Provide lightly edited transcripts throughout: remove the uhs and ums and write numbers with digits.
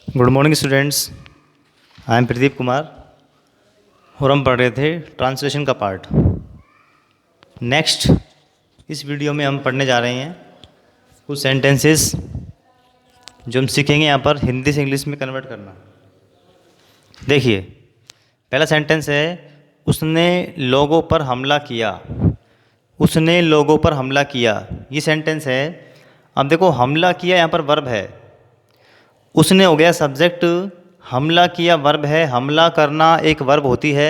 Good morning students. I am Pradeep Kumar और हम पढ़ रहे थे ट्रांसलेशन का पार्ट। नेक्स्ट इस वीडियो में हम पढ़ने जा रहे हैं कुछ सेंटेंसेस जो हम सीखेंगे यहाँ पर हिंदी से इंग्लिश में कन्वर्ट करना। देखिए, पहला सेंटेंस है उसने लोगों पर हमला किया। उसने लोगों पर हमला किया, ये सेंटेंस है। अब देखो, हमला किया यहाँ पर वर्ब है, उसने हो गया सब्जेक्ट, हमला किया वर्ब है। हमला करना एक वर्ब होती है,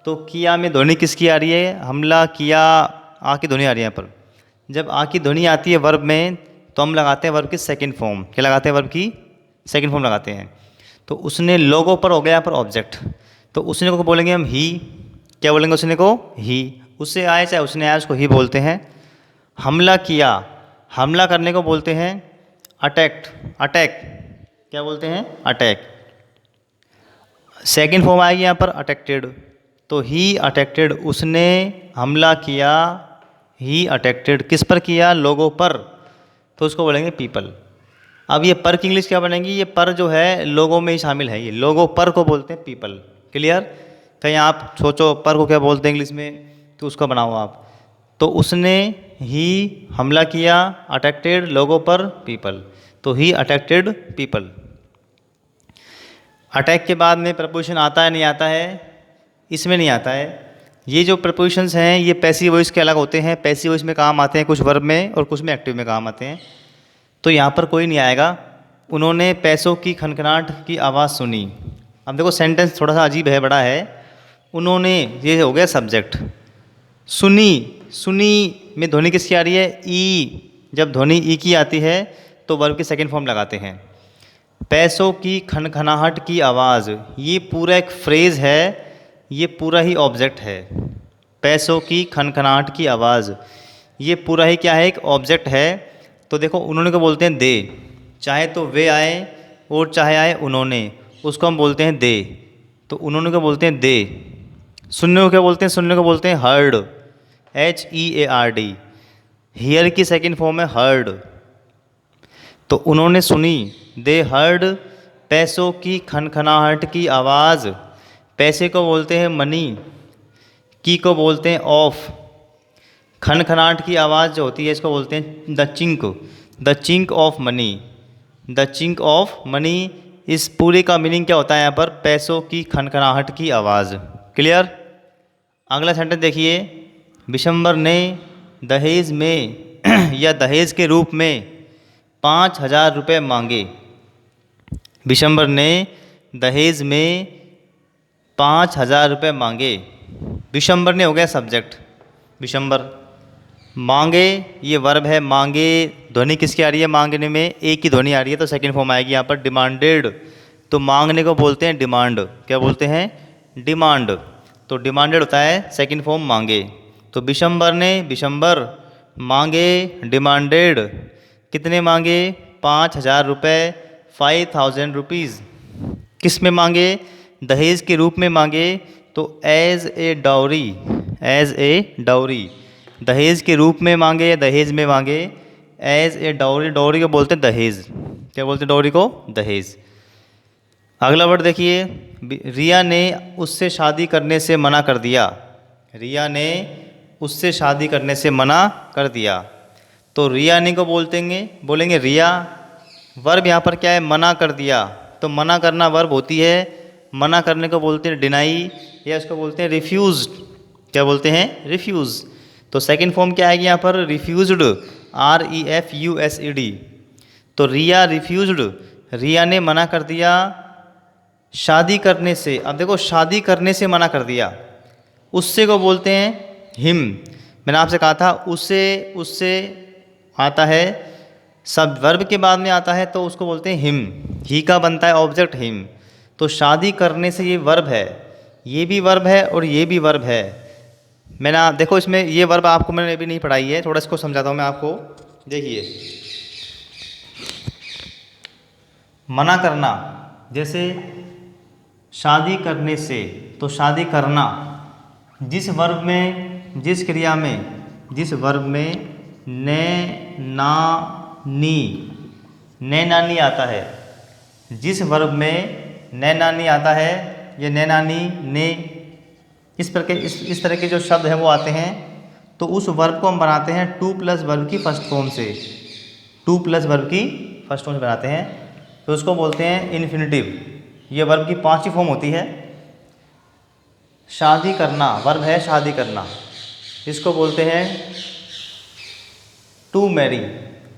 तो किया में ध्वनि किसकी आ रही है? हमला किया, आ की ध्वनि आ रही है यहाँ पर। जब आ की ध्वनि आती है वर्ब में तो हम लगाते हैं वर्ब की सेकंड फॉर्म। क्या लगाते हैं? वर्ब की सेकंड फॉर्म लगाते हैं। तो उसने लोगों पर हो गया यहाँ पर ऑब्जेक्ट, तो उसने को बोलेंगे हम ही। क्या बोलेंगे उसने को? ही। उससे आए चाहे उसने आए, उसको ही बोलते हैं। हमला किया, हमला करने को बोलते हैं अटैक्ट। अटैक क्या बोलते हैं? अटैक। सेकंड फॉर्म आएगी यहाँ पर अटैक्टेड, तो ही अटैक्टेड, उसने हमला किया। ही अटैक्टेड किस पर किया? लोगों पर, तो उसको बोलेंगे पीपल। अब ये पर की इंग्लिश क्या बनेगी? ये पर जो है लोगों में ही शामिल है, ये लोगों पर को बोलते हैं पीपल। क्लियर? कहीं आप सोचो पर को क्या बोलते हैं इंग्लिश में, तो उसको बनाओ आप। तो उसने ही हमला किया, अटैक्टेड लोगों पर पीपल, तो ही अटैक्टेड पीपल। अटैक के बाद में प्रपोजिशन आता है नहीं आता है? इसमें नहीं आता है। ये जो प्रपोजिशंस हैं ये पैसिव वॉइस के अलग होते हैं। पैसिव वॉइस में काम आते हैं कुछ वर्ब में और कुछ में एक्टिव में काम आते हैं। तो यहाँ पर कोई नहीं आएगा। उन्होंने पैसों की खनखनाहट की आवाज़ सुनी। अब देखो, सेंटेंस थोड़ा सा अजीब है, बड़ा है। उन्होंने, ये हो गया सब्जेक्ट। सुनी, सुनी में ध्वनि किसकी आ रही है? ई। जब ध्वनि ई की आती है तो वर्ब की सेकंड फॉर्म लगाते हैं। पैसों की खनखनाहट की आवाज़, ये पूरा एक फ्रेज़ है, ये पूरा ही ऑब्जेक्ट है। पैसों की खनखनाहट की आवाज़, ये पूरा ही क्या है? एक ऑब्जेक्ट है। तो देखो, उन्होंने को बोलते हैं दे, चाहे तो वे आए और चाहे आए उन्होंने, उसको हम बोलते हैं दे। तो उन्होंने को बोलते हैं दे। सुनने को क्या बोलते हैं? सुनने को बोलते हैं हर्ड, HEARD। हियर की सेकंड फॉर्म है हर्ड। तो उन्होंने सुनी, दे हर्ड, पैसों की खनखनाहट की आवाज़। पैसे को बोलते हैं मनी, की को बोलते हैं ऑफ। खनखनाहट की आवाज़ जो होती है इसको बोलते हैं the chink, the chink of money, the chink of money. इस पूरे का मीनिंग क्या होता है यहाँ पर? पैसों की खनखनाहट की आवाज़। क्लियर? अगला सेंटेंस देखिए, विशंबर ने दहेज में या दहेज के रूप में 5,000 रुपये मांगे। विशंबर ने दहेज में 5,000 रुपये मांगे। विशंबर ने हो गया सब्जेक्ट, विशंबर। मांगे ये वर्ब है, मांगे ध्वनि किसकी आ रही है? मांगने में एक की ध्वनि आ रही है, तो सेकंड फॉर्म आएगी यहाँ पर डिमांडेड। तो मांगने को बोलते हैं डिमांड। क्या बोलते हैं? डिमांड। तो डिमांडेड होता है सेकंड फॉर्म मांगे। तो विशंबर ने, विशंबर मांगे, डिमांडेड। कितने मांगे? 5,000 रुपये, 5,000 रुपीज़। किस में मांगे? दहेज के रूप में मांगे, तो as a dowry, as a dowry. दहेज के रूप में मांगे या दहेज में मांगे, एज ए डाउरी। डाउरी को बोलते हैं दहेज। क्या बोलते हैं डाउरी को? दहेज। अगला वर्ड देखिए, रिया ने उससे शादी करने से मना कर दिया। रिया ने उससे शादी करने से मना कर दिया। तो रिया ने को बोलेंगे रिया। वर्ब यहाँ पर क्या है? मना कर दिया। तो मना करना वर्ब होती है। मना करने को बोलते हैं डिनाई, या इसको बोलते हैं रिफ्यूज्ड। क्या बोलते हैं? रिफ्यूज़। तो सेकंड फॉर्म क्या आएगी यहाँ पर? Refused, REFUSED। तो रिया रिफ्यूज्ड, रिया ने मना कर दिया शादी करने से। अब देखो, शादी करने से मना कर दिया। उससे को बोलते हैं हिम। मैंने आपसे कहा था उससे, उससे आता है सब वर्ब के बाद में आता है, तो उसको बोलते हैं हिम। ही का बनता है ऑब्जेक्ट हिम। तो शादी करने से ये वर्ब है, ये भी वर्ब है और ये भी वर्ब है। मैंने देखो, इसमें ये वर्ब आपको मैंने अभी नहीं पढ़ाई है, थोड़ा इसको समझाता हूँ मैं आपको। देखिए, मना करना, जैसे शादी करने से, तो शादी करना। जिस वर्ब में, जिस क्रिया में, जिस वर्ब में ने, ना, नी, ने नानी आता है, जिस वर्ब में नैनानी आता है, ये नैनानी, ने, इस तरह के जो शब्द हैं वो आते हैं, तो उस वर्ब को हम बनाते हैं टू प्लस वर्ब की फर्स्ट फॉर्म से, टू प्लस वर्ब की फर्स्ट फॉर्म से बनाते हैं, तो उसको बोलते हैं इन्फिनिटिव। ये वर्ब की 5 फॉर्म होती है। शादी करना वर्ब है, शादी करना, इसको बोलते हैं टू मैरी।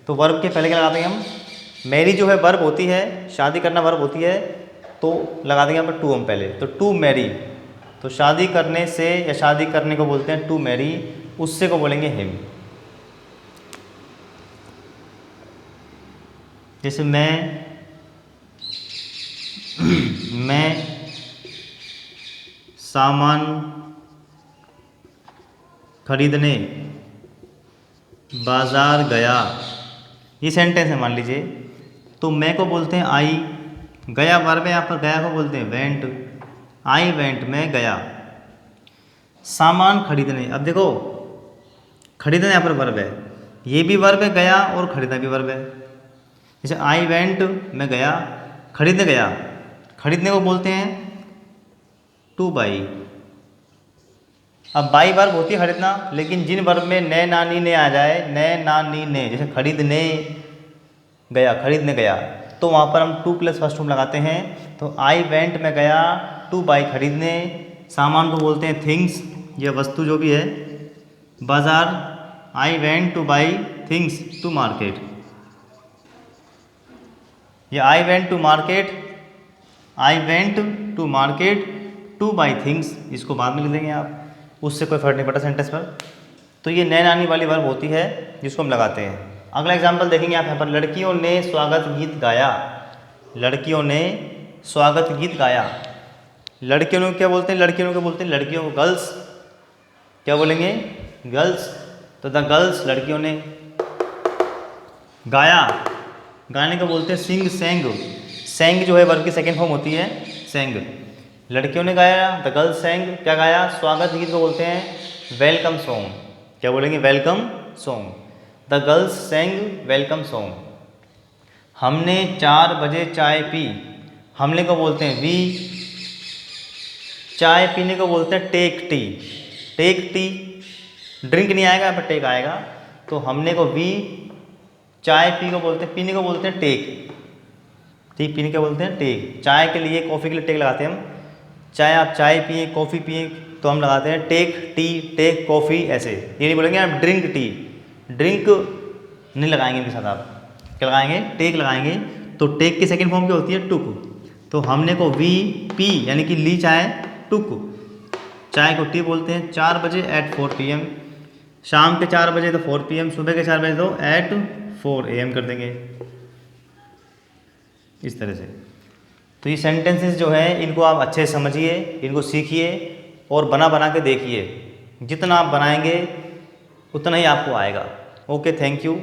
तो वर्ब के पहले क्या लगाते हैं हम, मैरी जो है वर्ब होती है, शादी करना वर्ब होती है, तो लगा देंगे यहाँ पर टू हम पहले, तो टू मैरी। तो शादी करने से या शादी करने को बोलते हैं टू मैरी, उससे को बोलेंगे हिम। जैसे मैं सामान खरीदने बाजार गया, ये सेंटेंस है मान लीजिए। तो मैं को बोलते हैं आई, गया वर्ब है, यहाँ पर गया को बोलते हैं वेंट, आई वेंट, मैं गया। सामान खरीदने, अब देखो खरीदना यहाँ पर वर्ब है, ये भी वर्ब है गया, और खरीदना भी वर्ब है। जैसे आई वेंट, मैं गया, खरीदने गया, खरीदने को बोलते हैं टू बाई। अब बाई वर्ब होती है खरीदना, लेकिन जिन वर्ब में नए नानी ने आ जाए, नए नानी ने, जैसे खरीदने गया, खरीदने गया, तो वहाँ पर हम टू प्लस फर्स्ट फॉर्म लगाते हैं। तो आई वेंट, मैं गया, टू बाई खरीदने, सामान को बोलते हैं थिंग्स, यह वस्तु जो भी है, बाजार, I went to buy things to market. ये I went to market, I went to market to buy things, इसको बाद में लिख देंगे आप, उससे कोई फर्क नहीं पड़ता सेंटेंस पर। तो ये नए नानी वाली वर्ब होती है जिसको हम लगाते हैं। अगला एग्जाम्पल देखेंगे आप यहाँ पर, लड़कियों ने स्वागत गीत गाया, लड़कियों ने स्वागत गीत गाया। लड़कियों ने क्या बोलते हैं, लड़कियों को बोलते हैं लड़कियों को गर्ल्स, क्या बोलेंगे गर्ल्स। तो द गर्ल्स, लड़कियों ने। गाया, गाने को बोलते हैं सिंग, सेंग, सेंग जो है वर्ब की सेकेंड फॉर्म होती है सेंग। लड़कियों ने गाया, द गर्ल्स सेंग, क्या गाया, स्वागत गीत को बोलते हैं वेलकम सॉन्ग, क्या बोलेंगे welcome song. The girls sang welcome song. हमने 4 बजे चाय पी, हमने को बोलते हैं वी, चाय पीने को बोलते हैं take tea, take tea, drink नहीं आएगा यहाँ पर टेक आएगा, तो हमने को वी, चाय पी को बोलते हैं, पीने को बोलते हैं टेक, ठीक, पीने को बोलते हैं टेक। चाय के लिए, कॉफ़ी के लिए टेक लगाते हैं हम, चाहे आप चाय पिए, कॉफ़ी पिए, तो हम लगाते हैं टेक टी, टेक कॉफ़ी, ऐसे। ये नहीं बोलेंगे आप ड्रिंक टी, ड्रिंक नहीं लगाएंगे इनके साथ, आप क्या लगाएंगे, टेक लगाएंगे। तो टेक की सेकंड फॉर्म क्या होती है, टुक। तो हमने को वी पी यानी कि ली चाय, टुक, चाय को टी बोलते हैं। 4 बजे एट 4 PM, शाम के 4 बजे तो 4 PM, सुबह के 4 बजे तो एट 4 AM कर देंगे, इस तरह से। तो ये सेंटेंसेस जो है इनको आप अच्छे से समझिए, इनको सीखिए और बना बना के देखिए, जितना आप बनाएंगे उतना ही आपको आएगा। Okay, thank you.